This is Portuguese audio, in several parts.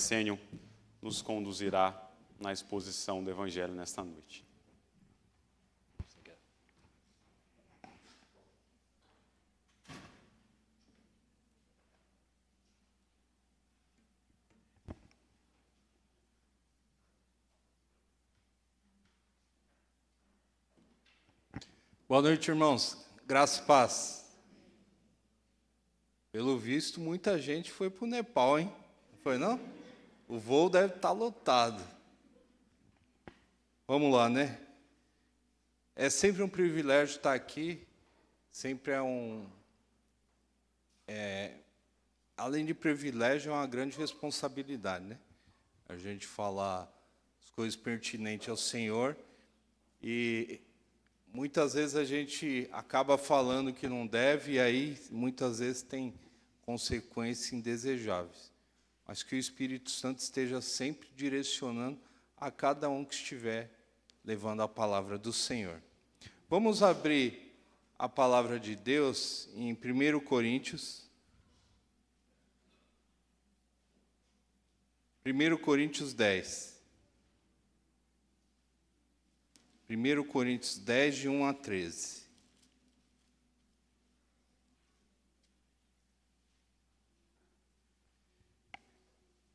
Sênio nos conduzirá na exposição do Evangelho nesta noite. Boa noite, irmãos. Graça e paz. Pelo visto, muita gente foi para o Nepal, hein? Não foi, não? O voo deve estar lotado. Vamos lá, né? É sempre um privilégio estar aqui. Sempre além de privilégio, é uma grande responsabilidade, né? A gente falar as coisas pertinentes ao Senhor e muitas vezes a gente acaba falando que não deve, e aí muitas vezes tem consequências indesejáveis. Mas que o Espírito Santo esteja sempre direcionando a cada um que estiver levando a palavra do Senhor. Vamos abrir a palavra de Deus em 1 Coríntios. 1 Coríntios 10. 1 Coríntios 10, de 1 a 13.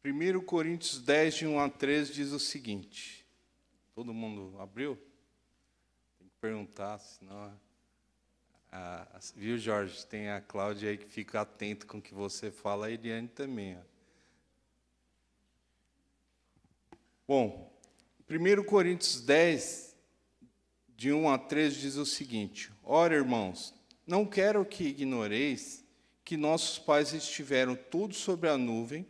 Primeiro Coríntios 10, de 1 a 13, diz o seguinte. Todo mundo abriu? Tem que perguntar, senão... viu, Jorge? Tem a Cláudia aí que fica atento com o que você fala, a Eliane também. Ó. Bom, 1 Coríntios 10... de 1 a 13 diz o seguinte: Ora, irmãos, não quero que ignoreis que nossos pais estiveram todos sobre a nuvem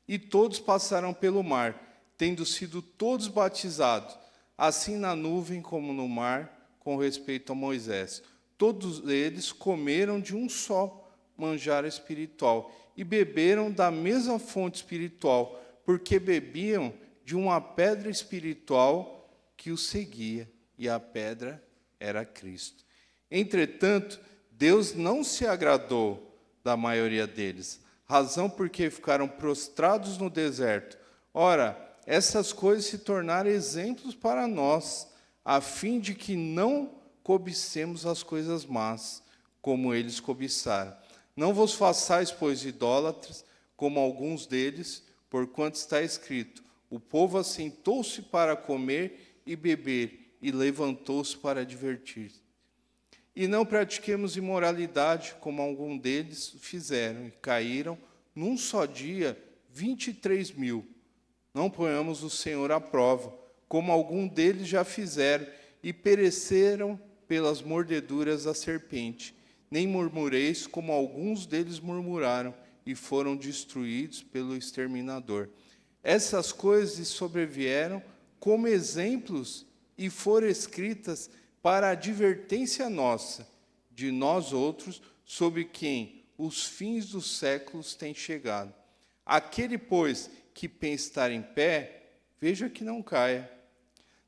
e todos passaram pelo mar, tendo sido todos batizados, assim na nuvem como no mar, com respeito a Moisés. Todos eles comeram de um só manjar espiritual e beberam da mesma fonte espiritual, porque bebiam de uma pedra espiritual que os seguia. E a pedra era Cristo. Entretanto, Deus não se agradou da maioria deles, razão porque ficaram prostrados no deserto. Ora, essas coisas se tornaram exemplos para nós, a fim de que não cobicemos as coisas más, como eles cobiçaram. Não vos façais, pois, idólatras, como alguns deles, porquanto está escrito: o povo assentou-se para comer e beber, e levantou-se para divertir-se. E não pratiquemos imoralidade, como algum deles fizeram, e caíram, num só dia, 23.000. Não ponhamos o Senhor à prova, como algum deles já fizeram, e pereceram pelas mordeduras da serpente. Nem murmureis, como alguns deles murmuraram, e foram destruídos pelo exterminador. Essas coisas sobrevieram como exemplos e foram escritas para a advertência nossa, de nós outros, sobre quem os fins dos séculos têm chegado. Aquele, pois, que pensa estar em pé, veja que não caia.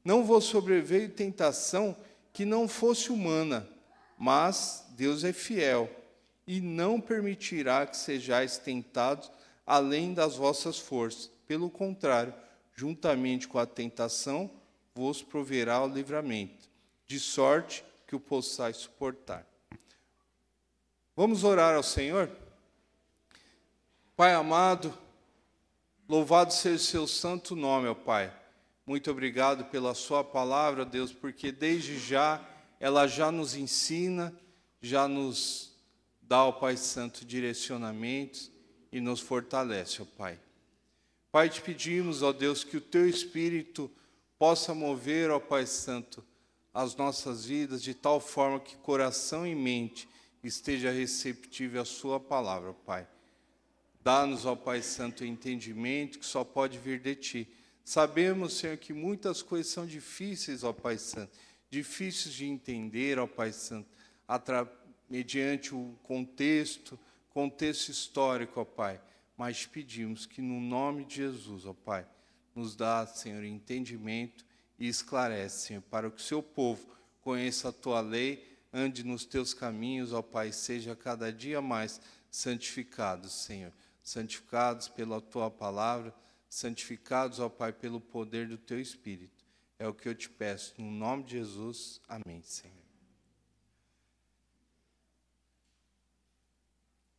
Não vos sobreveio tentação que não fosse humana, mas Deus é fiel, e não permitirá que sejais tentados além das vossas forças. Pelo contrário, juntamente com a tentação, vos proverá o livramento, de sorte que o possais suportar. Vamos orar ao Senhor? Pai amado, louvado seja o seu santo nome, ó Pai. Muito obrigado pela sua palavra, Deus, porque desde já ela já nos ensina, já nos dá, ó Pai Santo, direcionamentos e nos fortalece, ó Pai. Pai, te pedimos, ó Deus, que o teu Espírito possa mover, ó Pai Santo, as nossas vidas de tal forma que coração e mente esteja receptível à sua palavra, ó Pai. Dá-nos, ó Pai Santo, entendimento que só pode vir de Ti. Sabemos, Senhor, que muitas coisas são difíceis, ó Pai Santo, difíceis de entender, ó Pai Santo, mediante o contexto histórico, ó Pai. Mas pedimos que no nome de Jesus, ó Pai, nos dá, Senhor, entendimento e esclarece, Senhor, para que o seu povo conheça a Tua lei, ande nos Teus caminhos, ó Pai, seja cada dia mais santificados, Senhor. Santificados pela Tua palavra, santificados, ó Pai, pelo poder do Teu Espírito. É o que eu te peço, no nome de Jesus. Amém, Senhor.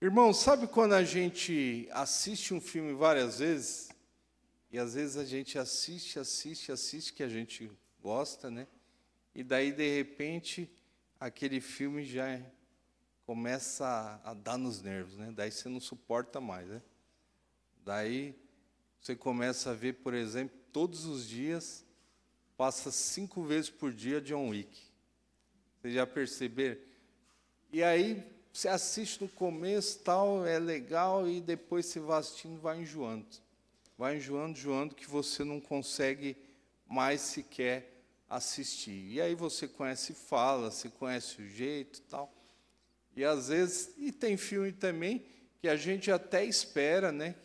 Irmão, sabe quando a gente assiste um filme várias vezes? E às vezes a gente assiste, que a gente gosta, né? E daí, de repente, aquele filme já começa a dar nos nervos, né? Daí você não suporta mais, né? Daí você começa a ver, por exemplo, todos os dias, passa 5 vezes por dia John Wick. Vocês já perceberam? E aí você assiste no começo, tal, é legal, e depois você vai assistindo, vai enjoando. Vai enjoando, que você não consegue mais sequer assistir. E aí você conhece fala, você conhece o jeito, tal. E às vezes, e tem filme também que a gente até espera, né?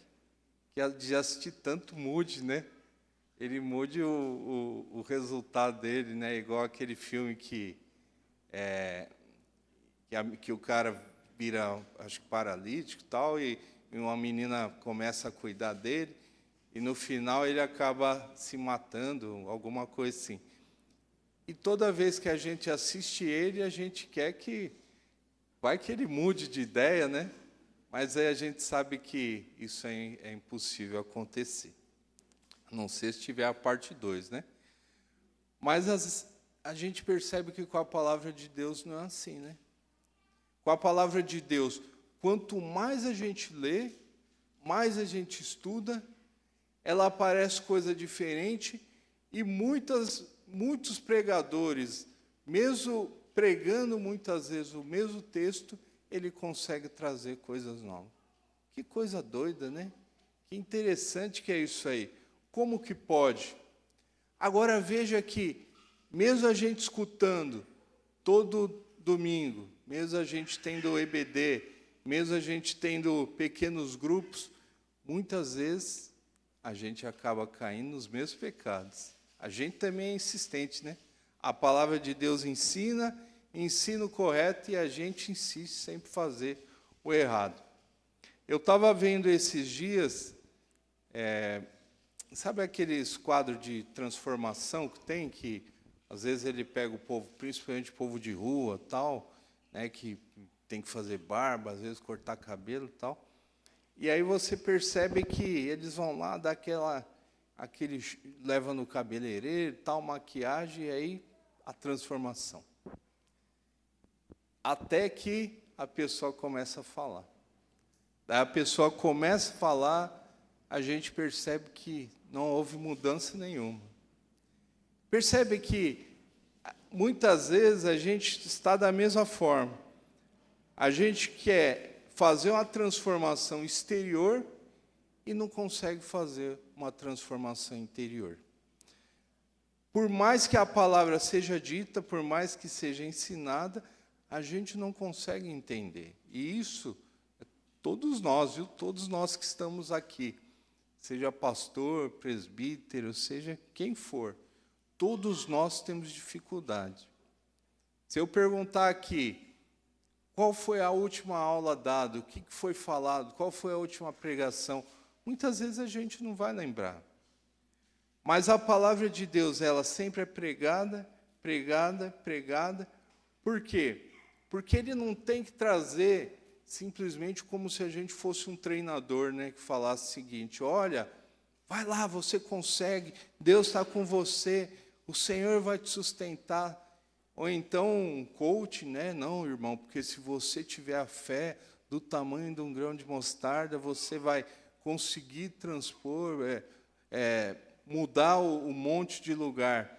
Que de assistir tanto mude, né? Ele mude o resultado dele, né? Igual aquele filme que o cara vira, acho que paralítico e tal, e uma menina começa a cuidar dele, e no final ele acaba se matando, alguma coisa assim. E toda vez que a gente assiste ele, a gente quer que vai que ele mude de ideia, né? Mas aí a gente sabe que isso é impossível acontecer. A não ser se tiver a parte 2, né? Mas a gente percebe que com a palavra de Deus não é assim, né? Com a palavra de Deus, quanto mais a gente lê, mais a gente estuda, ela aparece coisa diferente, e muitos pregadores, mesmo pregando muitas vezes o mesmo texto, ele consegue trazer coisas novas. Que coisa doida, né? Que interessante que é isso aí. Como que pode? Agora veja que, mesmo a gente escutando todo domingo, mesmo a gente tendo EBD, mesmo a gente tendo pequenos grupos, muitas vezes a gente acaba caindo nos mesmos pecados. A gente também é insistente, né? A palavra de Deus ensina o correto, e a gente insiste sempre em fazer o errado. Eu estava vendo esses dias, sabe aqueles quadros de transformação que tem, que às vezes ele pega o povo, principalmente o povo de rua, tal, né, que tem que fazer barba, às vezes cortar cabelo, tal. E aí você percebe que eles vão lá dar aquele leva no cabeleireiro, tal, maquiagem, e aí a transformação. Até que a pessoa começa a falar. Daí a pessoa começa a falar, a gente percebe que não houve mudança nenhuma. Percebe que muitas vezes a gente está da mesma forma. A gente quer fazer uma transformação exterior e não consegue fazer uma transformação interior. Por mais que a palavra seja dita, por mais que seja ensinada, a gente não consegue entender. E isso, todos nós, viu? Todos nós que estamos aqui, seja pastor, presbítero, seja quem for, todos nós temos dificuldade. Se eu perguntar aqui, qual foi a última aula dada, o que foi falado, qual foi a última pregação, muitas vezes a gente não vai lembrar. Mas a palavra de Deus, ela sempre é pregada, pregada, pregada. Por quê? Porque ele não tem que trazer simplesmente como se a gente fosse um treinador, né, que falasse o seguinte: olha, vai lá, você consegue, Deus está com você, o Senhor vai te sustentar. Ou então um coach, né? Não, irmão, porque se você tiver a fé do tamanho de um grão de mostarda, você vai conseguir transpor, mudar o monte de lugar.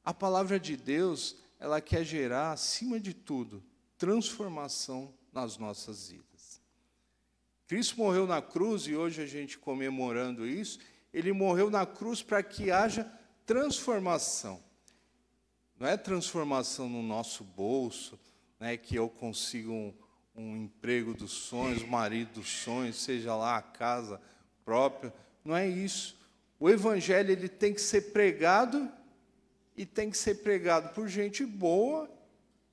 A palavra de Deus, ela quer gerar, acima de tudo, transformação nas nossas vidas. Cristo morreu na cruz, e hoje a gente comemorando isso, ele morreu na cruz para que haja transformação. Não é transformação no nosso bolso, né, que eu consiga um emprego dos sonhos, um marido dos sonhos, seja lá a casa própria. Não é isso. O evangelho ele tem que ser pregado, e tem que ser pregado por gente boa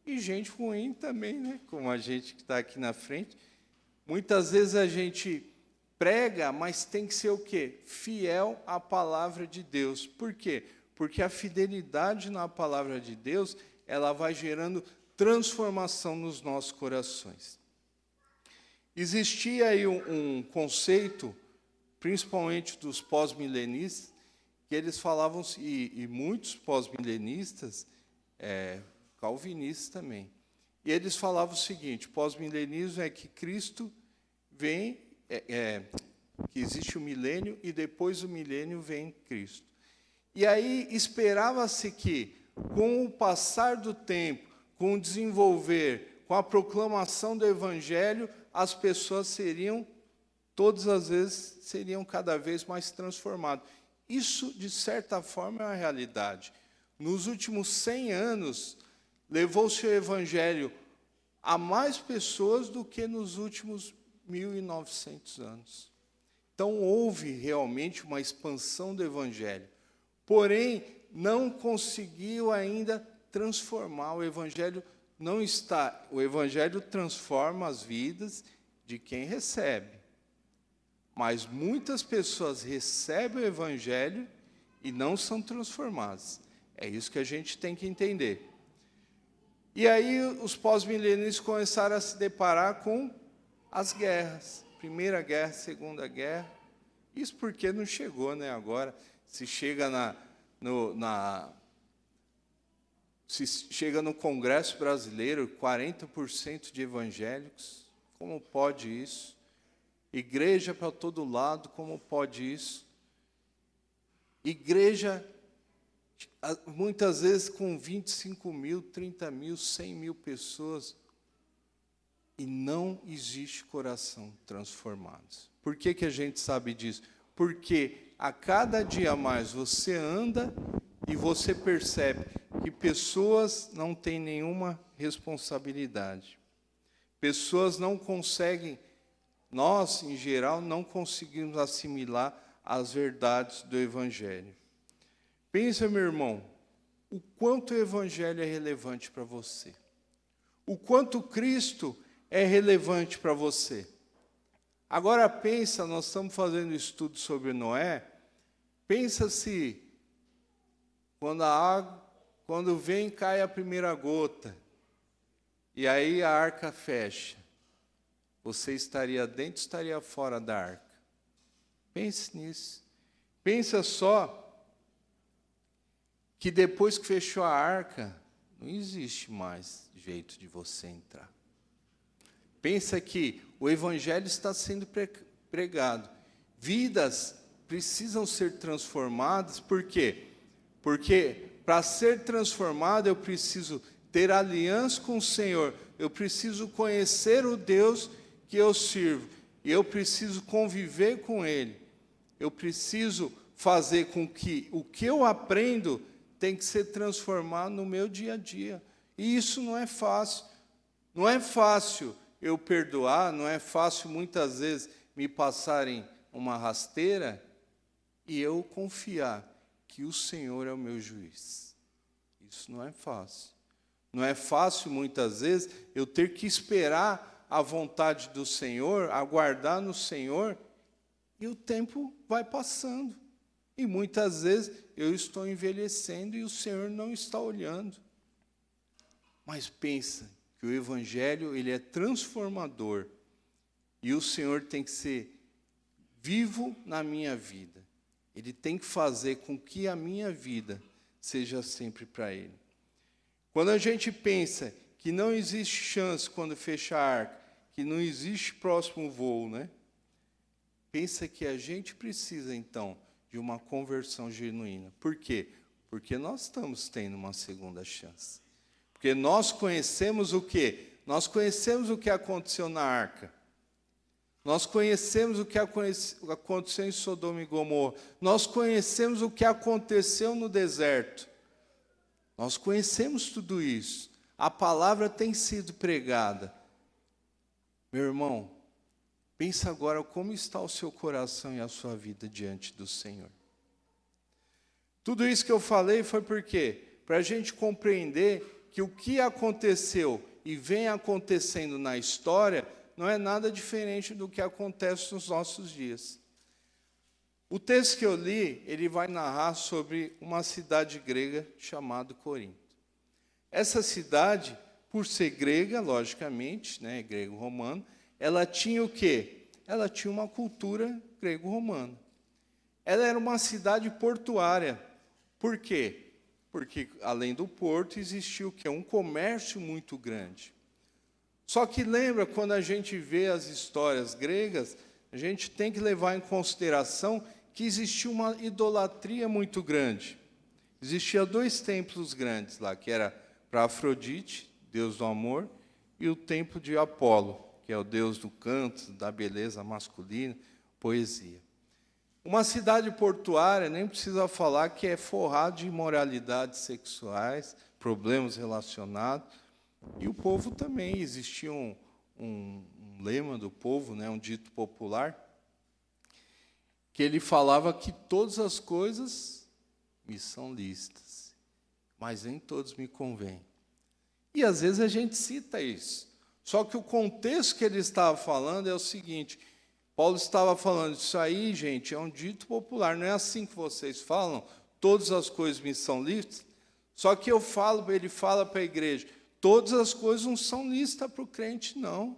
e gente ruim também, né? Como a gente que está aqui na frente. Muitas vezes a gente prega, mas tem que ser o quê? Fiel à palavra de Deus. Por quê? Porque a fidelidade na palavra de Deus, ela vai gerando transformação nos nossos corações. Existia aí um conceito, principalmente dos pós-milenistas, que eles falavam, e muitos pós-milenistas, calvinistas também, e eles falavam o seguinte: pós-milenismo é que Cristo vem, que existe o milênio, e depois do milênio vem Cristo. E aí esperava-se que, com o passar do tempo, com o desenvolver, com a proclamação do Evangelho, as pessoas seriam, todas as vezes, seriam cada vez mais transformadas. Isso, de certa forma, é uma realidade. Nos últimos 100 anos, levou-se o Evangelho a mais pessoas do que nos últimos 1.900 anos. Então, houve realmente uma expansão do Evangelho. Porém, não conseguiu ainda transformar. O Evangelho não está. O Evangelho transforma as vidas de quem recebe. Mas muitas pessoas recebem o Evangelho e não são transformadas. É isso que a gente tem que entender. E aí os pós-milenistas começaram a se deparar com as guerras. Primeira Guerra, Segunda Guerra. Isso porque não chegou, né? Agora, se chega se chega no Congresso Brasileiro, 40% de evangélicos, como pode isso? Igreja para todo lado, como pode isso? Igreja, muitas vezes com 25 mil, 30 mil, 100 mil pessoas, e não existe coração transformado. Por que a gente sabe disso? Porque a cada dia mais você anda e você percebe que pessoas não têm nenhuma responsabilidade. Pessoas não conseguem, nós, em geral, não conseguimos assimilar as verdades do Evangelho. Pensa, meu irmão, o quanto o Evangelho é relevante para você. O quanto Cristo é relevante para você. Agora pensa, nós estamos fazendo estudo sobre Noé, pensa se quando vem, cai a primeira gota, e aí a arca fecha, você estaria dentro ou estaria fora da arca? Pense nisso. Pensa só que depois que fechou a arca, não existe mais jeito de você entrar. Pensa que o Evangelho está sendo pregado. Vidas precisam ser transformadas, por quê? Porque para ser transformado eu preciso ter aliança com o Senhor, eu preciso conhecer o Deus que eu sirvo, e eu preciso conviver com Ele. Eu preciso fazer com que o que eu aprendo tem que ser transformado no meu dia a dia. E isso não é fácil. Não é fácil eu perdoar, não é fácil muitas vezes me passarem uma rasteira e eu confiar que o Senhor é o meu juiz. Isso não é fácil. Não é fácil muitas vezes eu ter que esperar a vontade do Senhor, aguardar no Senhor, e o tempo vai passando. E muitas vezes eu estou envelhecendo e o Senhor não está olhando. Mas pensa que o Evangelho, ele é transformador. E o Senhor tem que ser vivo na minha vida. Ele tem que fazer com que a minha vida seja sempre para Ele. Quando a gente pensa que não existe chance quando fecha a arca, que não existe próximo voo, né? Pensa que a gente precisa, então, de uma conversão genuína. Por quê? Porque nós estamos tendo uma segunda chance. Porque nós conhecemos o quê? Nós conhecemos o que aconteceu na arca. Nós conhecemos o que aconteceu em Sodoma e Gomorra. Nós conhecemos o que aconteceu no deserto. Nós conhecemos tudo isso. A palavra tem sido pregada. Meu irmão, pensa agora como está o seu coração e a sua vida diante do Senhor. Tudo isso que eu falei foi por quê? Para a gente compreender que o que aconteceu e vem acontecendo na história não é nada diferente do que acontece nos nossos dias. O texto que eu li, ele vai narrar sobre uma cidade grega chamada Corinto. Essa cidade, por ser grega, logicamente, né, grego-romano, ela tinha o quê? Ela tinha uma cultura grego-romana. Ela era uma cidade portuária. Por quê? Porque, além do porto, existia o quê? Um comércio muito grande. Só que lembra, quando a gente vê as histórias gregas, a gente tem que levar em consideração que existia uma idolatria muito grande. Existia 2 templos grandes lá, que era para Afrodite, deus do amor, e o templo de Apolo, que é o deus do canto, da beleza masculina, poesia. Uma cidade portuária, nem precisa falar que é forrada de imoralidades sexuais, problemas relacionados. E o povo também, existia um lema do povo, né, um dito popular, que ele falava que todas as coisas me são lícitas, mas nem todos me convêm. E às vezes a gente cita isso. Só que o contexto que ele estava falando é o seguinte: Paulo estava falando, isso aí, gente, é um dito popular, não é assim que vocês falam, todas as coisas me são lícitas. Só que ele fala para a igreja, todas as coisas não são lícitas para o crente, não.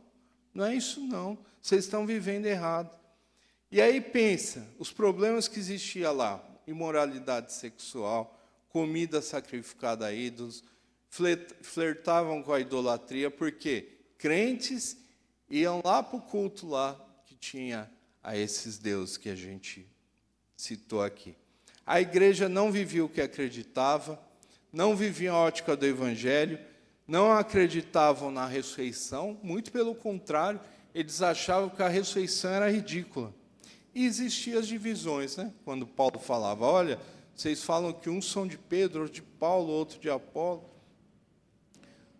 Não é isso, não. Vocês estão vivendo errado. E aí pensa, os problemas que existiam lá, imoralidade sexual, comida sacrificada a ídolos, flertavam com a idolatria, porque crentes iam lá para o culto lá, que tinha a esses deuses que a gente citou aqui. A igreja não vivia o que acreditava, não vivia a ótica do evangelho, não acreditavam na ressurreição, muito pelo contrário, eles achavam que a ressurreição era ridícula. E existiam as divisões, né? Quando Paulo falava, olha, vocês falam que uns são de Pedro, outro de Paulo, outro de Apolo.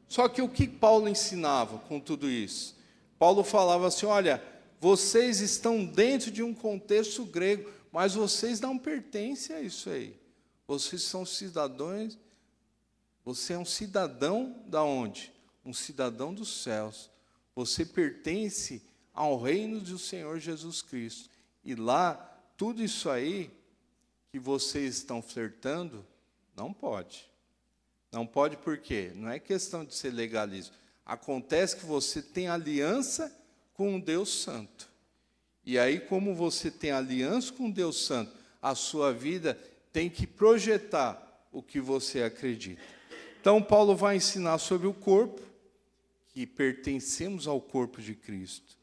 Só que o que Paulo ensinava com tudo isso? Paulo falava assim, olha, vocês estão dentro de um contexto grego, mas vocês não pertencem a isso aí. Vocês são cidadãos, você é um cidadão da onde? Um cidadão dos céus. Você pertence ao reino do Senhor Jesus Cristo. E lá, tudo isso aí que vocês estão flertando, não pode. Não pode por quê? Não é questão de ser legalismo. Acontece que você tem aliança com o Deus Santo. E aí, como você tem aliança com o Deus Santo, a sua vida tem que projetar o que você acredita. Então, Paulo vai ensinar sobre o corpo, que pertencemos ao corpo de Cristo.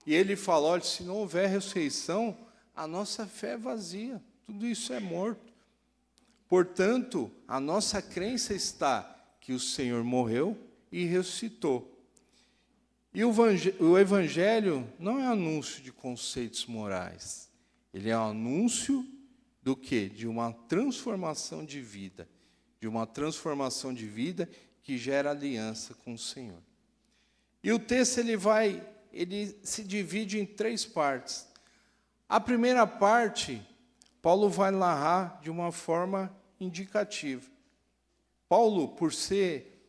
E ele fala, olha, se não houver ressurreição, a nossa fé é vazia, tudo isso é morto. Portanto, a nossa crença está que o Senhor morreu e ressuscitou. E o Evangelho não é anúncio de conceitos morais, ele é um anúncio do quê? De uma transformação de vida, que gera aliança com o Senhor. E o texto ele se divide em 3 partes. A primeira parte, Paulo vai narrar de uma forma indicativa. Paulo, por ser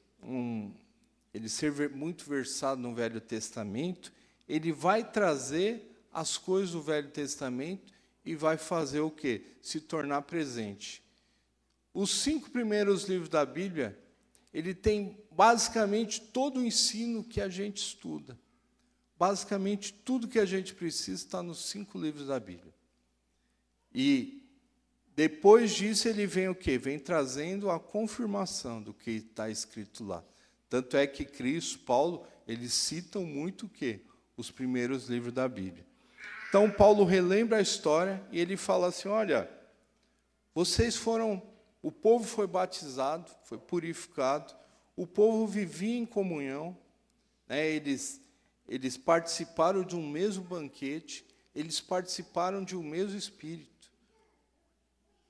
muito versado no Velho Testamento, ele vai trazer as coisas do Velho Testamento e vai fazer o quê? Se tornar presente. Os 5 primeiros livros da Bíblia, ele tem basicamente todo o ensino que a gente estuda. Basicamente, tudo que a gente precisa está nos 5 livros da Bíblia. E depois disso ele vem o quê? Vem trazendo a confirmação do que está escrito lá. Tanto é que Cristo, Paulo, eles citam muito o quê? Os primeiros livros da Bíblia. Então, Paulo relembra a história e ele fala assim, olha, o povo foi batizado, foi purificado, o povo vivia em comunhão, né? Eles participaram de um mesmo banquete, eles participaram de um mesmo Espírito.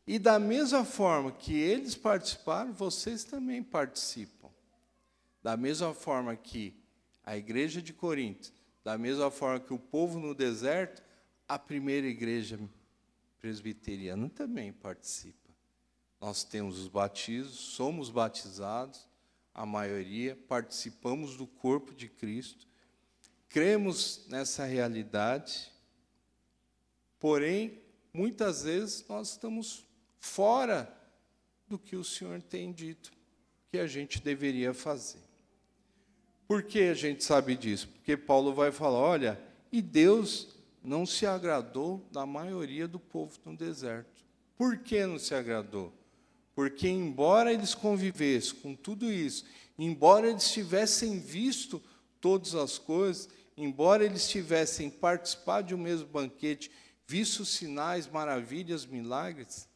E da mesma forma que eles participaram, vocês também participam. Da mesma forma que a igreja de Corinto, da mesma forma que o povo no deserto, a primeira igreja presbiteriana também participa. Nós temos os batismos, somos batizados, a maioria, participamos do corpo de Cristo. cremos nessa realidade, porém, muitas vezes nós estamos fora do que o Senhor tem dito que a gente deveria fazer. Por que a gente sabe disso? Porque Paulo vai falar, olha, e Deus não se agradou da maioria do povo no deserto. Por que não se agradou? Porque embora eles convivessem com tudo isso, embora eles tivessem visto todas as coisas, embora eles tivessem participado de um mesmo banquete, visto sinais, maravilhas, milagres,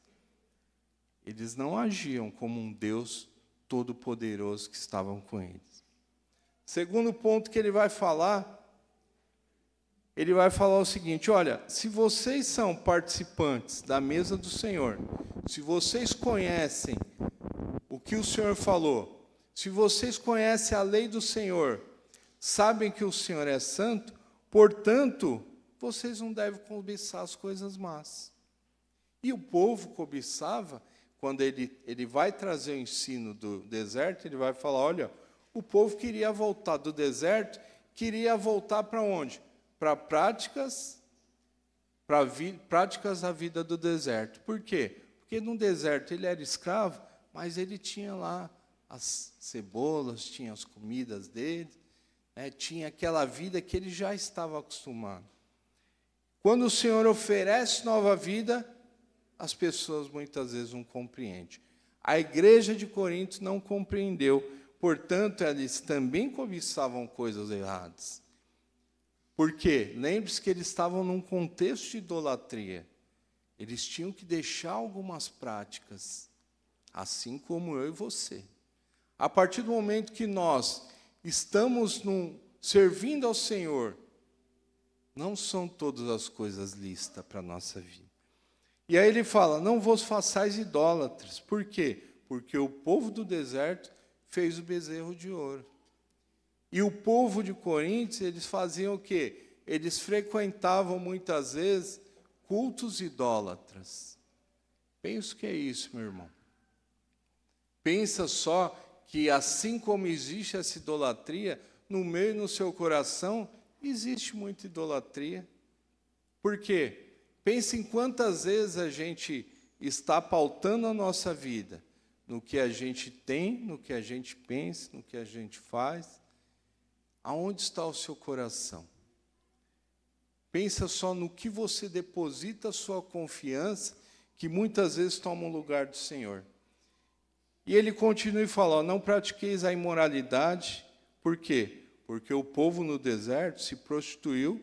eles não agiam como um Deus todo-poderoso que estavam com eles. Segundo ponto que ele vai falar o seguinte, olha, se vocês são participantes da mesa do Senhor, se vocês conhecem o que o Senhor falou, se vocês conhecem a lei do Senhor, sabem que o Senhor é santo, portanto, vocês não devem cobiçar as coisas más. E o povo cobiçava, quando ele vai trazer o ensino do deserto, ele vai falar, olha, o povo queria voltar do deserto, queria voltar para onde? Para práticas da vida do deserto. Por quê? Porque no deserto ele era escravo, mas ele tinha lá as cebolas, tinha as comidas dele, né, tinha aquela vida que ele já estava acostumado. Quando o Senhor oferece nova vida, as pessoas muitas vezes não compreendem. A igreja de Corinto não compreendeu, portanto, eles também cobiçavam coisas erradas. Por quê? Lembre-se que eles estavam num contexto de idolatria. Eles tinham que deixar algumas práticas, assim como eu e você. A partir do momento que nós estamos servindo ao Senhor, não são todas as coisas listas para a nossa vida. E aí ele fala, não vos façais idólatras. Por quê? Porque o povo do deserto fez o bezerro de ouro. E o povo de Corinto, eles faziam o quê? Eles frequentavam muitas vezes cultos idólatras. Pensa o que é isso, meu irmão. Pensa só que assim como existe essa idolatria, no meio e no seu coração, existe muita idolatria. Por quê? Pense em quantas vezes a gente está pautando a nossa vida no que a gente tem, no que a gente pensa, no que a gente faz. Aonde está o seu coração? Pensa só no que você deposita a sua confiança, que muitas vezes toma o lugar do Senhor. E ele continua e fala, não pratiqueis a imoralidade. Por quê? Porque o povo no deserto se prostituiu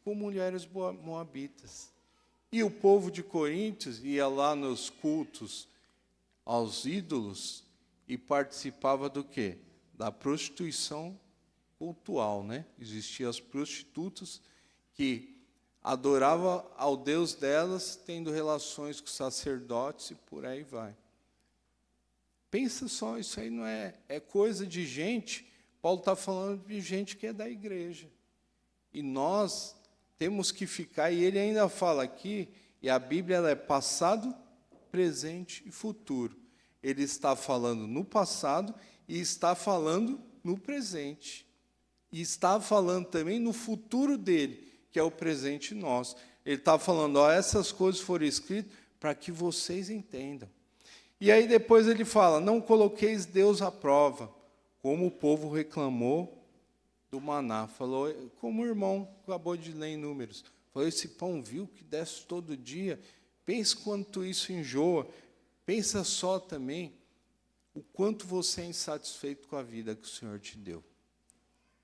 com mulheres moabitas. E o povo de Coríntios ia lá nos cultos aos ídolos e participava do quê? Da prostituição cultual, né? Existiam as prostitutas que adoravam ao Deus delas, tendo relações com sacerdotes e por aí vai. Pensa só, isso aí não é coisa de gente. Paulo está falando de gente que é da igreja. E nós temos que ficar, e ele ainda fala aqui, e a Bíblia ela é passado, presente e futuro. Ele está falando no passado e está falando no presente. E está falando também no futuro dele, que é o presente nosso. Ele está falando, ó, essas coisas foram escritas para que vocês entendam. E aí depois ele fala, não coloqueis Deus à prova, como o povo reclamou do maná. Falou, como o irmão acabou de ler em Números. Falou, esse pão vil que desce todo dia, pensa quanto isso enjoa. Pensa só também o quanto você é insatisfeito com a vida que o Senhor te deu.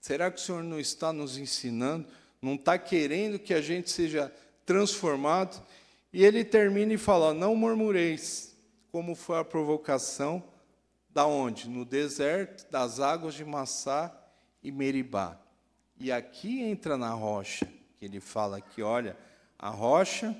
Será que o Senhor não está nos ensinando, não está querendo que a gente seja transformado? E ele termina e fala, não murmureis, como foi a provocação, da onde? No deserto, das águas de Massá e Meribá. E aqui entra na rocha, que ele fala aqui, olha, a rocha,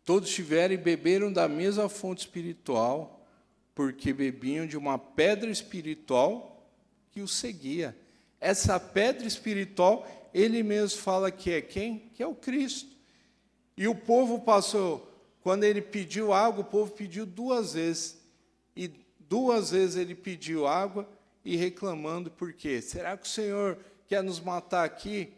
todos tiveram e beberam da mesma fonte espiritual, porque bebiam de uma pedra espiritual que os seguia. Essa pedra espiritual, ele mesmo fala que é quem? Que é o Cristo. E o povo passou, quando ele pediu água, o povo pediu 2 vezes. E 2 vezes ele pediu água e reclamando, por quê? Será que o Senhor quer nos matar aqui.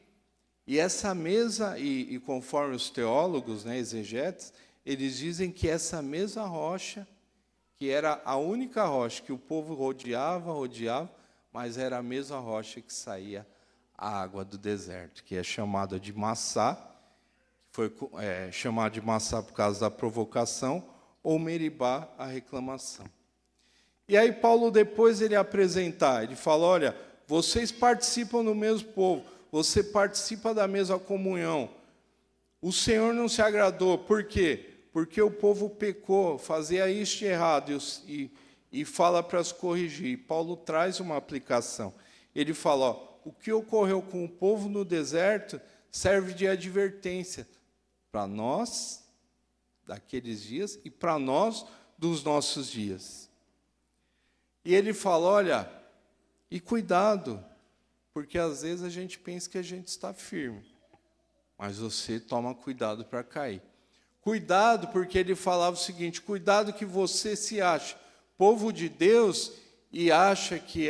E essa mesa, e conforme os teólogos, né, exegetas, eles dizem que essa mesma rocha, que era a única rocha que o povo rodeava, mas era a mesma rocha que saía a água do deserto, que é chamada de Massá, foi chamada de Massá por causa da provocação, ou Meribá, a reclamação. E aí Paulo depois ele apresentar, ele fala, olha, vocês participam do mesmo povo, você participa da mesma comunhão. O Senhor não se agradou, por quê? Porque o povo pecou, fazia isso de errado, e fala para as corrigir. E Paulo traz uma aplicação. Ele fala, ó, o que ocorreu com o povo no deserto serve de advertência para nós, daqueles dias, e para nós, dos nossos dias. E ele fala, olha, e cuidado, porque às vezes a gente pensa que a gente está firme, mas você toma cuidado para cair. Cuidado, porque ele falava o seguinte, cuidado que você se acha povo de Deus e acha que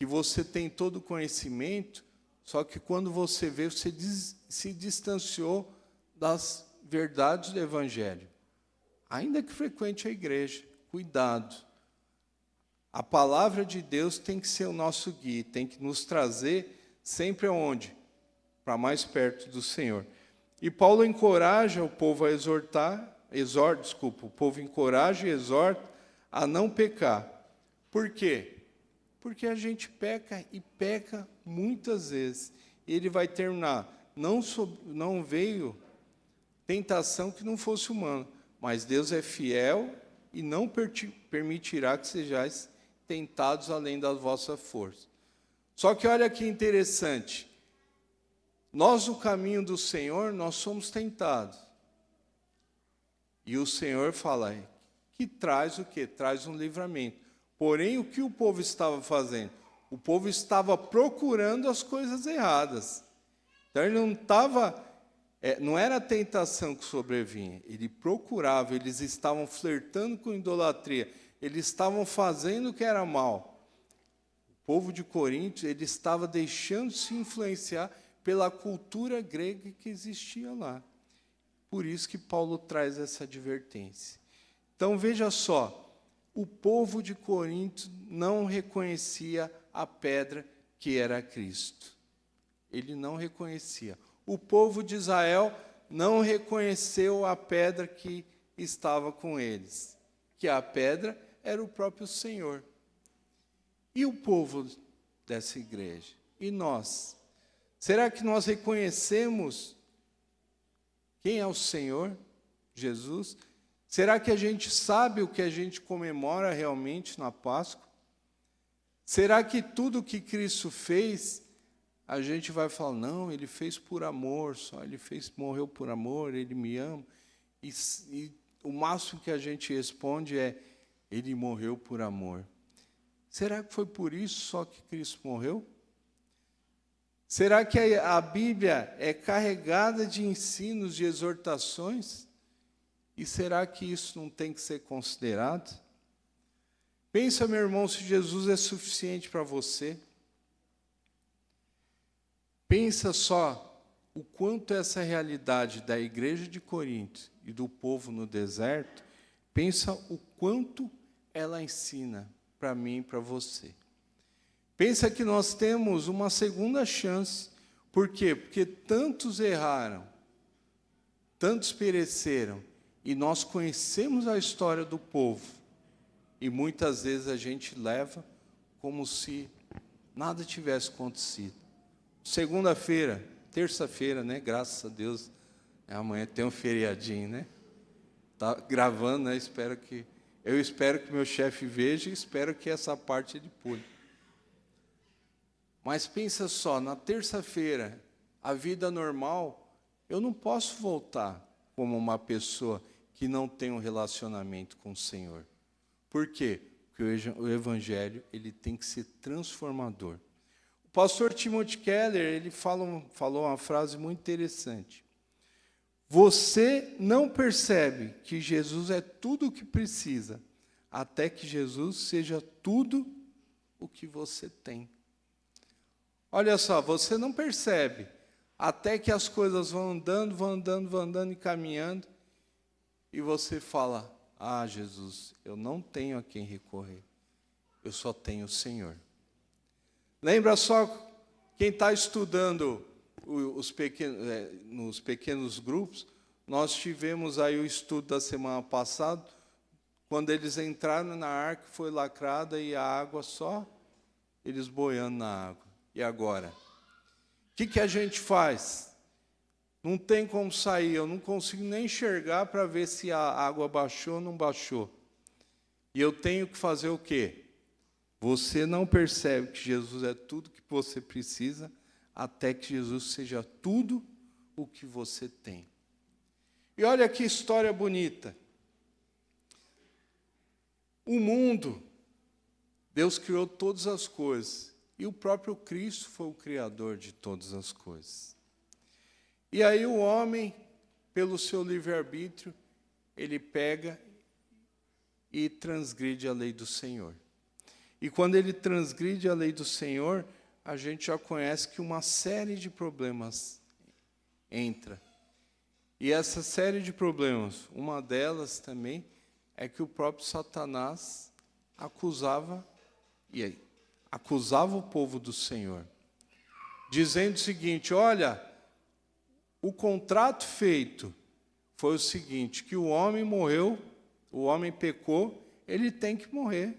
você tem todo o conhecimento, só que quando você vê, você se distanciou das verdades do Evangelho. Ainda que frequente a igreja, cuidado. A palavra de Deus tem que ser o nosso guia, tem que nos trazer sempre aonde? Para mais perto do Senhor. E Paulo encoraja o povo a o povo encoraja e exorta a não pecar. Por quê? Porque a gente peca e peca muitas vezes. E ele vai terminar, não veio tentação que não fosse humana, mas Deus é fiel e não permitirá que sejais tentados além da vossa força. Só que olha que interessante, nós no caminho do Senhor, nós somos tentados. E o Senhor fala que traz o quê? Traz um livramento. Porém, o que o povo estava fazendo? O povo estava procurando as coisas erradas. Então, ele não estava... não era a tentação que sobrevinha, ele procurava, eles estavam flertando com idolatria, eles estavam fazendo o que era mal. O povo de Corinto, ele estava deixando-se influenciar pela cultura grega que existia lá. Por isso que Paulo traz essa advertência. Então, veja só, o povo de Corinto não reconhecia a pedra que era Cristo. Ele não reconhecia. O povo de Israel não reconheceu a pedra que estava com eles, que a pedra era o próprio Senhor. E o povo dessa igreja? E nós? Será que nós reconhecemos quem é o Senhor, Jesus? Será que a gente sabe o que a gente comemora realmente na Páscoa? Será que tudo que Cristo fez, a gente vai falar, não, ele fez por amor, só ele morreu por amor, ele me ama. E o máximo que a gente responde é, ele morreu por amor. Será que foi por isso só que Cristo morreu? Será que a Bíblia é carregada de ensinos, de exortações? E será que isso não tem que ser considerado? Pensa, meu irmão, se Jesus é suficiente para você. Pensa só o quanto essa realidade da igreja de Corinto e do povo no deserto, pensa o quanto ela ensina para mim e para você. Pensa que nós temos uma segunda chance. Por quê? Porque tantos erraram, tantos pereceram, e nós conhecemos a história do povo, e muitas vezes a gente leva como se nada tivesse acontecido. Segunda-feira, terça-feira, né? Graças a Deus, amanhã tem um feriadinho, né? Tá gravando, né? Eu espero que meu chefe veja e espero que essa parte ele pule. Mas pensa só, na terça-feira, a vida normal, eu não posso voltar como uma pessoa que não tem um relacionamento com o Senhor. Por quê? Porque o Evangelho ele tem que ser transformador. O pastor Timothy Keller ele falou uma frase muito interessante. Você não percebe que Jesus é tudo o que precisa, até que Jesus seja tudo o que você tem. Olha só, você não percebe, até que as coisas vão andando, vão andando e caminhando, e você fala, ah, Jesus, eu não tenho a quem recorrer, eu só tenho o Senhor. Lembra só, quem está estudando nos pequenos grupos, nós tivemos aí o estudo da semana passada, quando eles entraram na arca, foi lacrada e a água só, eles boiando na água. E agora? O que a gente faz? Não tem como sair, eu não consigo nem enxergar para ver se a água baixou ou não baixou. E eu tenho que fazer o quê? Você não percebe que Jesus é tudo que você precisa, até que Jesus seja tudo o que você tem. E olha que história bonita. O mundo, Deus criou todas as coisas, e o próprio Cristo foi o criador de todas as coisas. E aí o homem, pelo seu livre-arbítrio, ele pega e transgride a lei do Senhor. E quando ele transgride a lei do Senhor, a gente já conhece que uma série de problemas entra. E essa série de problemas, uma delas também, é que o próprio Satanás acusava o povo do Senhor, dizendo o seguinte, olha, o contrato feito foi o seguinte, que o homem morreu, o homem pecou, ele tem que morrer.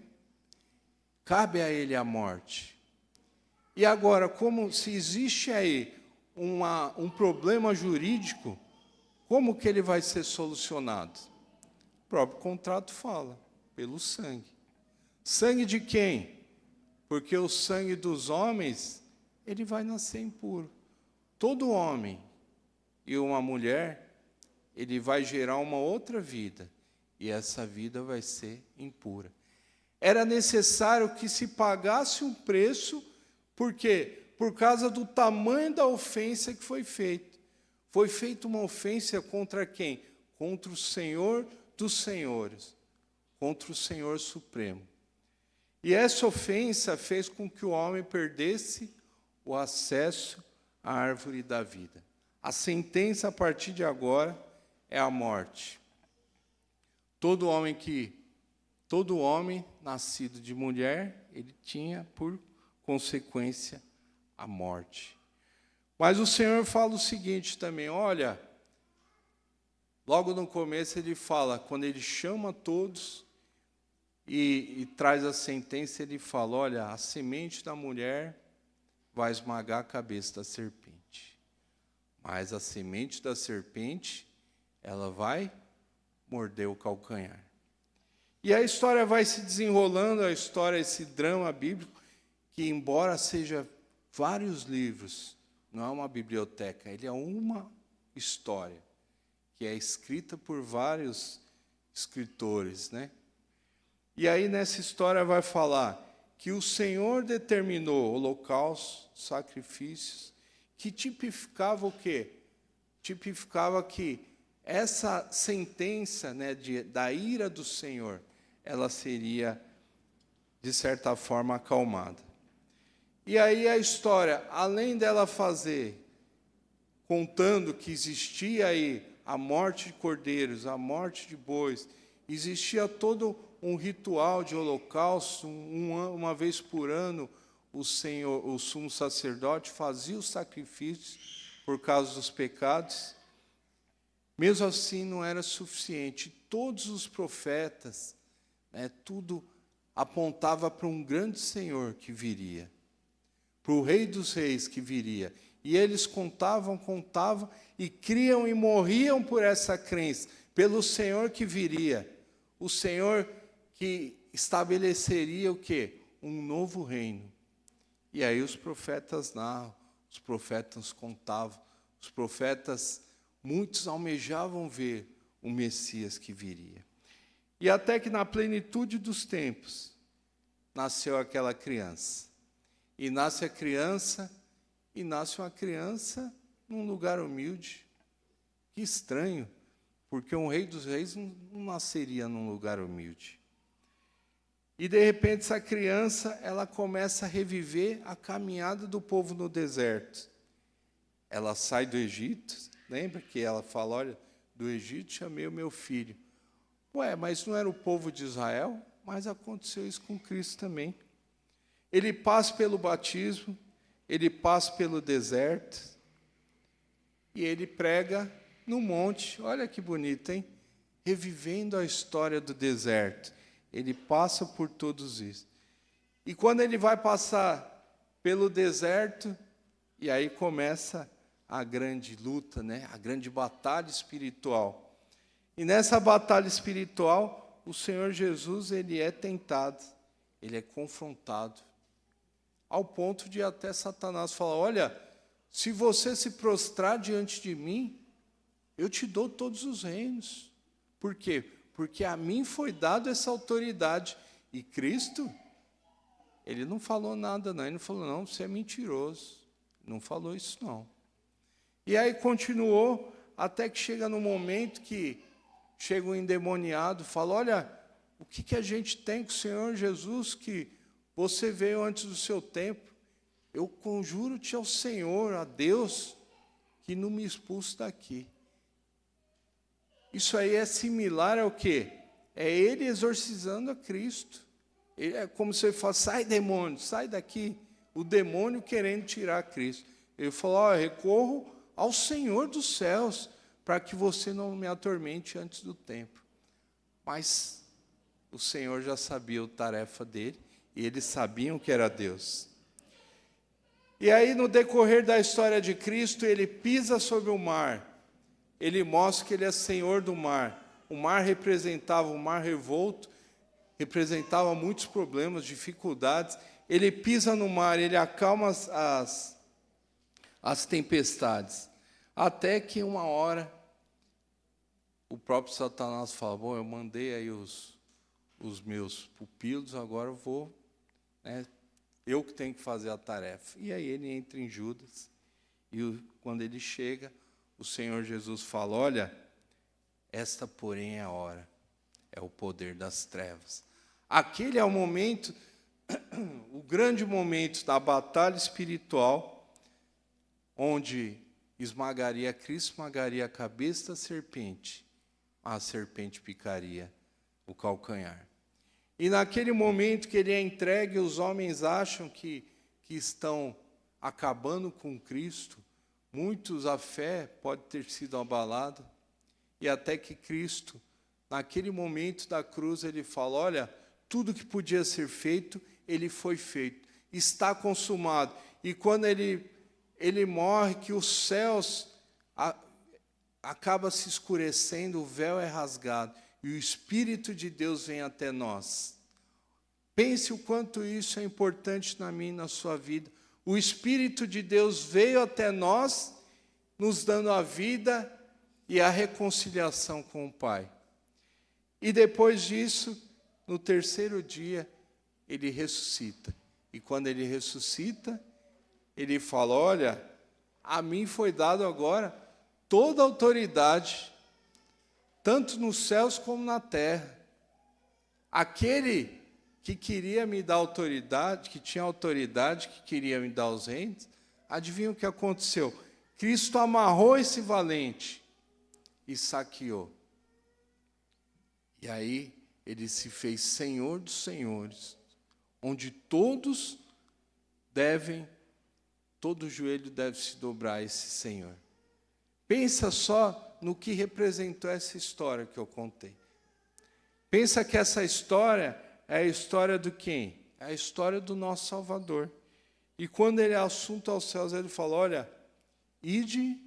Cabe a ele a morte. E agora, como se existe aí um problema jurídico, como que ele vai ser solucionado? O próprio contrato fala, pelo sangue. Sangue de quem? Porque o sangue dos homens, ele vai nascer impuro. Todo homem e uma mulher, ele vai gerar uma outra vida, e essa vida vai ser impura. Era necessário que se pagasse um preço, por quê? Por causa do tamanho da ofensa que foi feita. Foi feita uma ofensa contra quem? Contra o Senhor dos Senhores, contra o Senhor Supremo. E essa ofensa fez com que o homem perdesse o acesso à árvore da vida. A sentença a partir de agora é a morte. Todo homem nascido de mulher, ele tinha por consequência a morte. Mas o Senhor fala o seguinte também, olha, logo no começo ele fala, quando ele chama todos e traz a sentença, ele fala, olha, a semente da mulher vai esmagar a cabeça da serpente. Mas a semente da serpente, ela vai morder o calcanhar. E a história vai se desenrolando, a história, esse drama bíblico, que embora seja vários livros, não é uma biblioteca, ele é uma história, que é escrita por vários escritores, né? E aí nessa história vai falar que o Senhor determinou holocaustos, sacrifícios, que tipificava o quê? Tipificava que essa sentença, né, da ira do Senhor, ela seria, de certa forma, acalmada. E aí a história, além dela fazer, contando que existia aí a morte de cordeiros, a morte de bois, existia todo um ritual de holocausto, uma vez por ano, o sumo sacerdote fazia os sacrifícios por causa dos pecados. Mesmo assim, não era suficiente. Todos os profetas, tudo apontava para um grande Senhor que viria, para o Rei dos Reis que viria. E eles contavam e criam e morriam por essa crença, pelo Senhor que viria, o Senhor que estabeleceria o quê? Um novo reino. E aí os profetas narram, os profetas contavam, os profetas, muitos almejavam ver o Messias que viria. E até que na plenitude dos tempos, nasceu aquela criança. E nasce a criança, e nasce uma criança num lugar humilde. Que estranho, porque um rei dos reis não nasceria num lugar humilde. E, de repente, essa criança ela começa a reviver a caminhada do povo no deserto. Ela sai do Egito, lembra que ela fala, olha, do Egito chamei o meu filho. Ué, mas não era o povo de Israel? Mas aconteceu isso com Cristo também. Ele passa pelo batismo, ele passa pelo deserto, e ele prega no monte. Olha que bonito, hein? Revivendo a história do deserto. Ele passa por todos isso. E quando ele vai passar pelo deserto, e aí começa a grande luta, né? A grande batalha espiritual. E nessa batalha espiritual, o Senhor Jesus ele é tentado, ele é confrontado, ao ponto de até Satanás falar, olha, se você se prostrar diante de mim, eu te dou todos os reinos. Por quê? Porque a mim foi dado essa autoridade. E Cristo, ele não falou nada, não. Ele não falou, não, você é mentiroso. Não falou isso, não. E aí continuou, até que chega no momento que chega um endemoniado, fala, olha, o que a gente tem com o Senhor Jesus, que você veio antes do seu tempo? Eu conjuro-te ao Senhor, a Deus, que não me expulse daqui. Isso aí é similar ao quê? É ele exorcizando a Cristo. É como se ele falasse, sai demônio, sai daqui. O demônio querendo tirar Cristo. Ele falou, recorro ao Senhor dos céus, para que você não me atormente antes do tempo. Mas o Senhor já sabia a tarefa dele, e eles sabiam que era Deus. E aí, no decorrer da história de Cristo, ele pisa sobre o mar. Ele mostra que ele é Senhor do mar. O mar representava o mar revolto, representava muitos problemas, dificuldades. Ele pisa no mar, ele acalma as tempestades. Até que uma hora, o próprio Satanás fala, bom, eu mandei aí os meus pupilos, agora eu vou, né, eu que tenho que fazer a tarefa. E aí ele entra em Judas, e quando ele chega, o Senhor Jesus fala, olha, esta porém é a hora, é o poder das trevas. Aquele é o momento, o grande momento da batalha espiritual, onde esmagaria Cristo, esmagaria a cabeça da serpente, a serpente picaria o calcanhar. E naquele momento que ele é entregue, os homens acham que estão acabando com Cristo. Muitos, a fé pode ter sido abalada. E até que Cristo, naquele momento da cruz, ele fala, olha, tudo que podia ser feito, ele foi feito. Está consumado. E quando ele morre, que os céus acaba se escurecendo, o véu é rasgado. E o Espírito de Deus vem até nós. Pense o quanto isso é importante na minha e na sua vida. O Espírito de Deus veio até nós, nos dando a vida e a reconciliação com o Pai. E depois disso, no terceiro dia, ele ressuscita. E quando ele ressuscita, ele fala, olha, a mim foi dado agora toda a autoridade, tanto nos céus como na terra. Aquele que queria me dar autoridade, que tinha autoridade, que queria me dar os reinos, adivinha o que aconteceu? Cristo amarrou esse valente e saqueou. E aí ele se fez Senhor dos senhores, onde todo joelho deve se dobrar a esse Senhor. Pensa só no que representou essa história que eu contei. Pensa que essa história é a história do quem? É a história do nosso Salvador. E quando ele é assunto aos céus, ele fala, olha, ide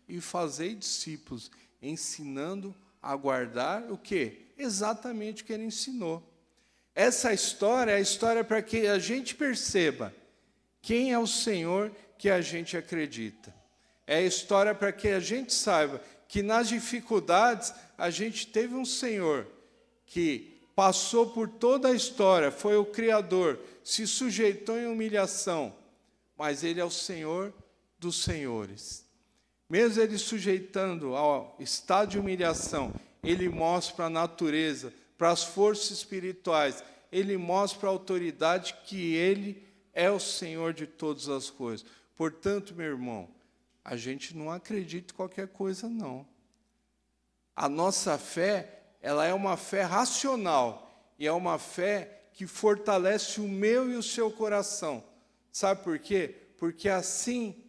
e fazei discípulos, ensinando a guardar o quê? Exatamente o que ele ensinou. Essa história é a história para que a gente perceba quem é o Senhor que a gente acredita. É a história para que a gente saiba que nas dificuldades a gente teve um Senhor que passou por toda a história, foi o Criador, se sujeitou em humilhação, mas Ele é o Senhor dos senhores. Mesmo Ele sujeitando ao estado de humilhação, Ele mostra para a natureza, para as forças espirituais, ele mostra a autoridade que ele é o Senhor de todas as coisas. Portanto, meu irmão, a gente não acredita em qualquer coisa, não. A nossa fé, ela é uma fé racional, e é uma fé que fortalece o meu e o seu coração. Sabe por quê? Porque assim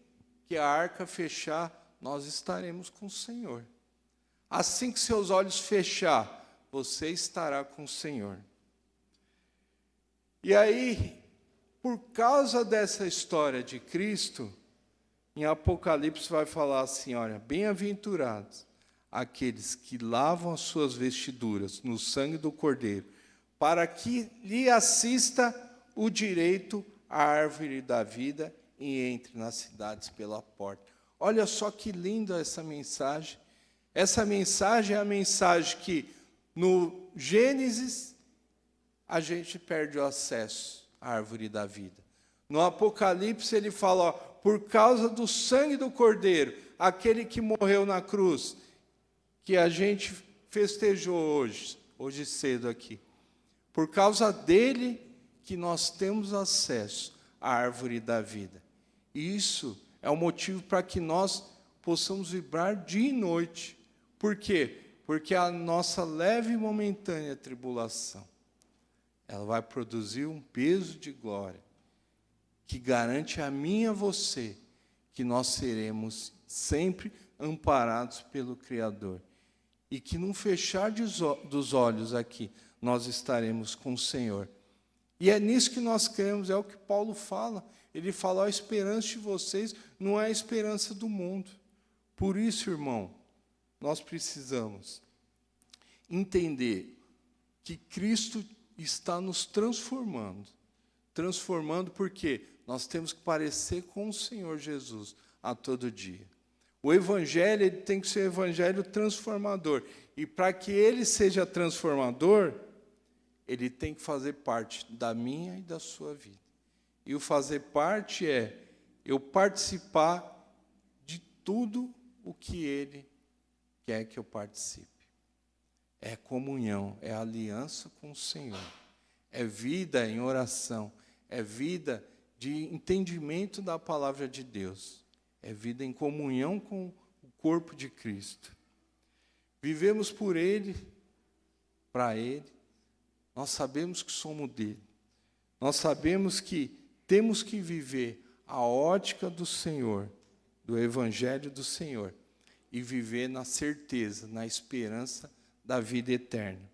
que a arca fechar, nós estaremos com o Senhor. Assim que seus olhos fechar, você estará com o Senhor. E aí, por causa dessa história de Cristo, em Apocalipse vai falar assim, olha, bem-aventurados aqueles que lavam as suas vestiduras no sangue do Cordeiro, para que lhe assista o direito à árvore da vida e entre nas cidades pela porta. Olha só que linda essa mensagem. Essa mensagem é a mensagem que no Gênesis a gente perde o acesso à árvore da vida. No Apocalipse ele fala, ó, por causa do sangue do Cordeiro, aquele que morreu na cruz, que a gente festejou hoje cedo aqui. Por causa dele que nós temos acesso à árvore da vida. E isso é o motivo para que nós possamos vibrar dia e noite. Por quê? Porque a nossa leve e momentânea tribulação, ela vai produzir um peso de glória, que garante a mim e a você que nós seremos sempre amparados pelo Criador. E que num fechar dos olhos aqui, nós estaremos com o Senhor. E é nisso que nós cremos, é o que Paulo fala. Ele fala, a esperança de vocês não é a esperança do mundo. Por isso, irmão, nós precisamos entender que Cristo está nos transformando. Transformando porque nós temos que parecer com o Senhor Jesus a todo dia. O Evangelho ele tem que ser um Evangelho transformador. E para que ele seja transformador, ele tem que fazer parte da minha e da sua vida. E o fazer parte é eu participar de tudo o que ele quer que eu participe. É comunhão, é aliança com o Senhor. É vida em oração, é vida de entendimento da palavra de Deus. É vida em comunhão com o corpo de Cristo. Vivemos por Ele, para Ele. Nós sabemos que somos dele. Nós sabemos que temos que viver a ótica do Senhor, do Evangelho do Senhor, e viver na certeza, na esperança da vida eterna.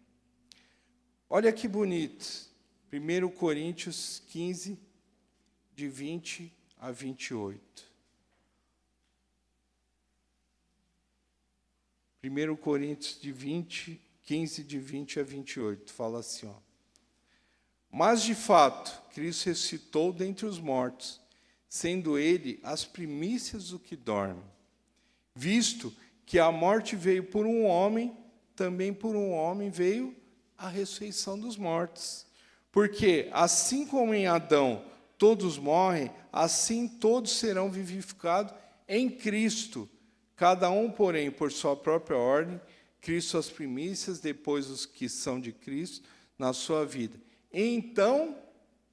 Olha que bonito. 1 Coríntios 15, de 20 a 28. 1 Coríntios 15, de 20 a 28, fala assim, ó. Mas, de fato, Cristo ressuscitou dentre os mortos, sendo ele as primícias do que dorme. Visto que a morte veio por um homem, também por um homem veio a ressurreição dos mortos. Porque, assim como em Adão todos morrem, assim todos serão vivificados em Cristo. Cada um, porém, por sua própria ordem, Cristo as primícias, depois os que são de Cristo na sua vida. Então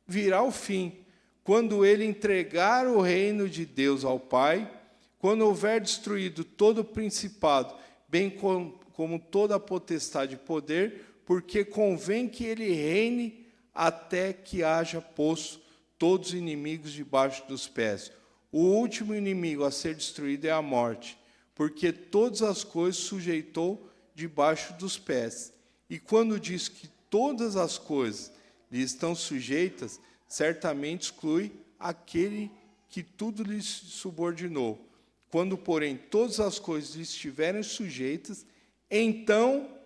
virá o fim, quando ele entregar o reino de Deus ao Pai, quando houver destruído todo o principado, bem como toda a potestade e poder, porque convém que ele reine até que haja posto todos os inimigos debaixo dos pés. O último inimigo a ser destruído é a morte, porque todas as coisas sujeitou debaixo dos pés. E quando diz que todas as coisas lhe estão sujeitas, certamente exclui aquele que tudo lhe subordinou. Quando, porém, todas as coisas lhe estiverem sujeitas, então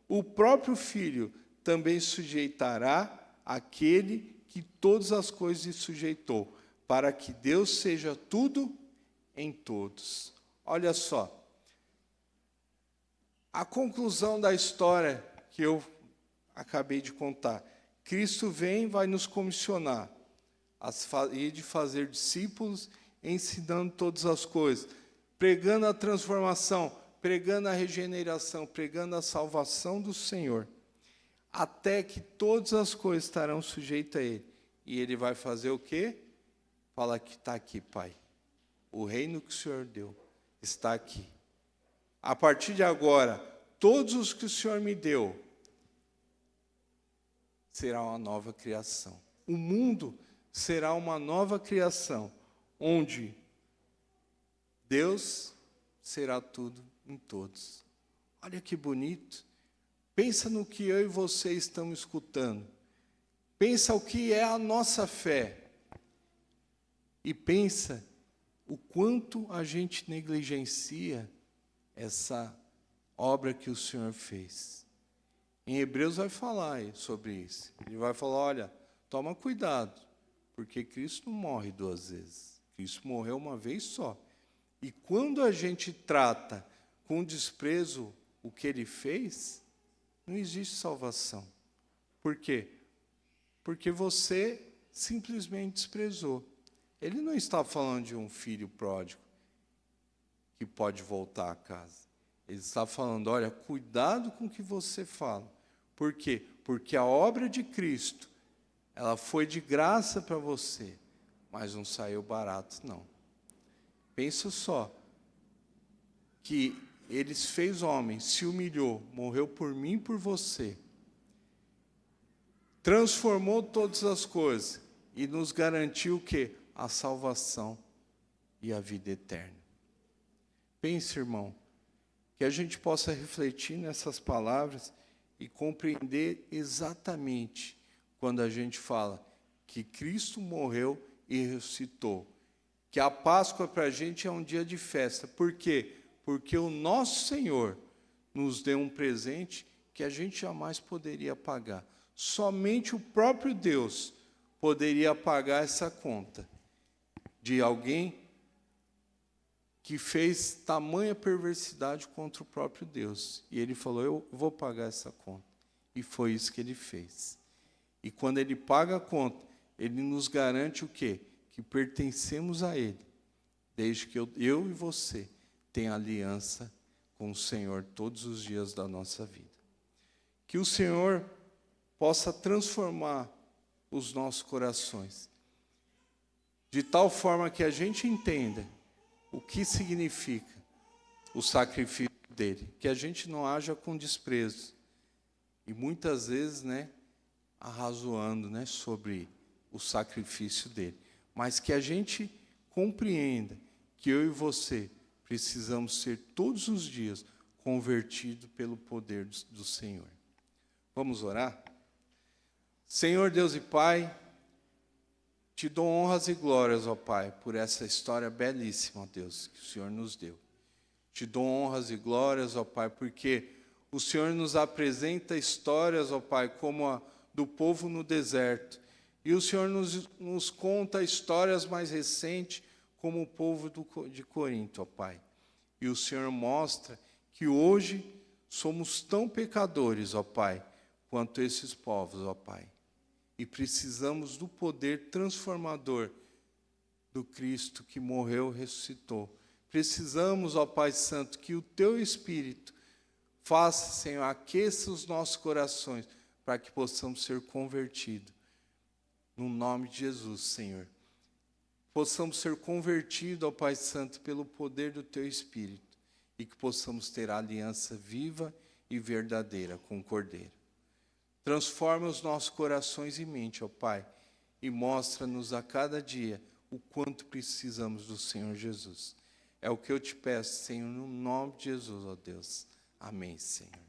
o próprio Filho também sujeitará aquele que todas as coisas lhe sujeitou, para que Deus seja tudo em todos. Olha só, a conclusão da história que eu acabei de contar. Cristo vem e vai nos comissionar e de fazer discípulos, ensinando todas as coisas, pregando a transformação, pregando a regeneração, pregando a salvação do Senhor. até que todas as coisas estarão sujeitas a Ele. E Ele vai fazer o quê? Fala que está aqui, Pai. O reino que o Senhor deu está aqui. A partir de agora, todos os que o Senhor me deu será uma nova criação. O mundo será uma nova criação, onde Deus será tudo em todos. Olha que bonito. Pensa no que eu e você estamos escutando. Pensa o que é a nossa fé. E pensa o quanto a gente negligencia essa obra que o Senhor fez. Em Hebreus vai falar sobre isso. Ele vai falar, olha, toma cuidado, porque Cristo não morre duas vezes. Cristo morreu uma vez só. E quando a gente trata com desprezo o que Ele fez, não existe salvação. Por quê? Porque você simplesmente desprezou. Ele não está falando de um filho pródigo que pode voltar a casa. Ele está falando, olha, cuidado com o que você fala. Por quê? Porque a obra de Cristo, ela foi de graça para você, mas não saiu barato, não. Pensa só, que Ele se fez homem, se humilhou, morreu por mim e por você, transformou todas as coisas e nos garantiu o quê? A salvação e a vida eterna. Pense, irmão, que a gente possa refletir nessas palavras e compreender exatamente quando a gente fala que Cristo morreu e ressuscitou. Que a Páscoa para a gente é um dia de festa. Por quê? Porque o nosso Senhor nos deu um presente que a gente jamais poderia pagar. Somente o próprio Deus poderia pagar essa conta de alguém que fez tamanha perversidade contra o próprio Deus. E Ele falou, eu vou pagar essa conta. E foi isso que Ele fez. E quando Ele paga a conta, Ele nos garante o quê? Que pertencemos a Ele, desde que eu e você tenham aliança com o Senhor todos os dias da nossa vida. Que o Senhor possa transformar os nossos corações, de tal forma que a gente entenda o que significa o sacrifício dele, que a gente não haja com desprezo, e muitas vezes, arrazoando, sobre o sacrifício dele, mas que a gente compreenda que eu e você precisamos ser todos os dias convertidos pelo poder do Senhor. Vamos orar? Senhor Deus e Pai, te dou honras e glórias, ó Pai, por essa história belíssima, ó Deus, que o Senhor nos deu. Te dou honras e glórias, ó Pai, porque o Senhor nos apresenta histórias, ó Pai, como a do povo no deserto. E o Senhor nos conta histórias mais recentes, como o povo de Corinto, ó Pai. E o Senhor mostra que hoje somos tão pecadores, ó Pai, quanto esses povos, ó Pai. E precisamos do poder transformador do Cristo que morreu e ressuscitou. Precisamos, ó Pai Santo, que o Teu Espírito faça, Senhor, aqueça os nossos corações, para que possamos ser convertidos. No nome de Jesus, Senhor. Possamos ser convertidos, ó Pai Santo, pelo poder do Teu Espírito. E que possamos ter a aliança viva e verdadeira com o Cordeiro. Transforma os nossos corações e mente, ó Pai, e mostra-nos a cada dia o quanto precisamos do Senhor Jesus. É o que eu te peço, Senhor, no nome de Jesus, ó Deus. Amém, Senhor.